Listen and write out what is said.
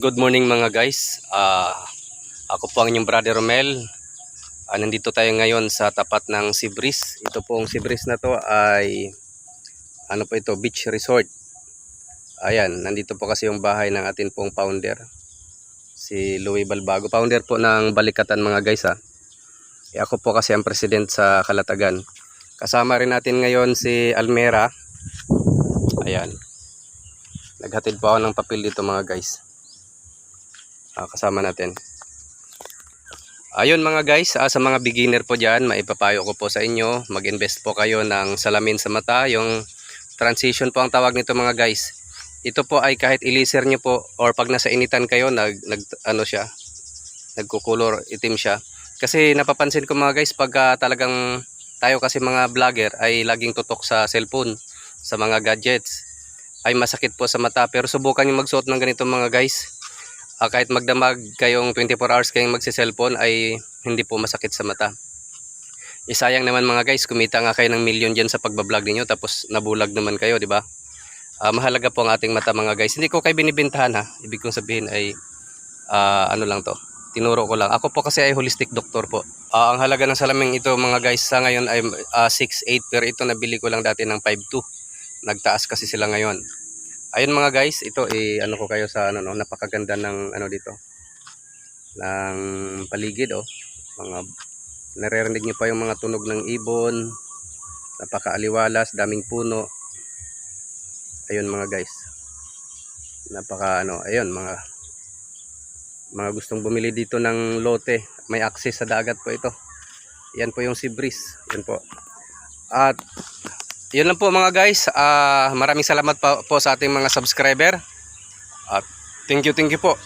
Good morning mga guys. Ako po ang inyong brother Romel. Nandito tayo ngayon sa tapat ng Sibris. Ito pong Sibris na to ay ano po ito, beach resort. Ayan, nandito po kasi yung bahay ng atin pong founder, si Louie Balbago. Founder po ng Balikatan mga guys ha. Ako po kasi ang president sa Calatagan. Kasama rin natin ngayon si Almera. Ayan. Naghatid po ako ng papel dito mga guys. Kasama natin. Ayun mga guys, sa mga beginner po dyan, maipapayo ko po sa inyo, mag-invest po kayo ng salamin sa mata. Yung transition po ang tawag nito mga guys. Ito po ay kahit i-laser nyo po or pag nasa initan kayo, nagkukulor, itim siya. Kasi napapansin ko mga guys, pagka talagang tayo kasi mga vlogger ay laging tutok sa cellphone, sa mga gadgets, ay masakit po sa mata. Pero subukan nyo magsuot ng ganito mga guys. Kahit magdamag kayong 24 hours kayong magsi-cellphone ay hindi po masakit sa mata. Isayang naman mga guys, kumita nga kayo ng milyon dyan sa pagbablog niyo tapos nabulag naman kayo, di ba? Mahalaga po ang ating mata mga guys. Hindi ko kayo binibintahan ha. Ibig kong sabihin ay ano lang to. Tinuro ko lang. Ako po kasi ay holistic doctor po. Ang halaga ng salaming ito mga guys sa ngayon ay 6.8 pero ito nabili ko lang dati ng 5.2. Nagtaas kasi sila ngayon. Ayun mga guys, ito ano ko kayo sa napakaganda ng dito. Ng paligid Mga naririnig niyo pa yung mga tunog ng ibon. Napakaaliwalas, daming puno. Ayun mga guys. Ayun mga gustong bumili dito ng lote, may access sa dagat po ito. Yan po yung Sibris. Yan po. At yun lang po mga guys. Maraming salamat po sa ating mga subscriber. Thank you po.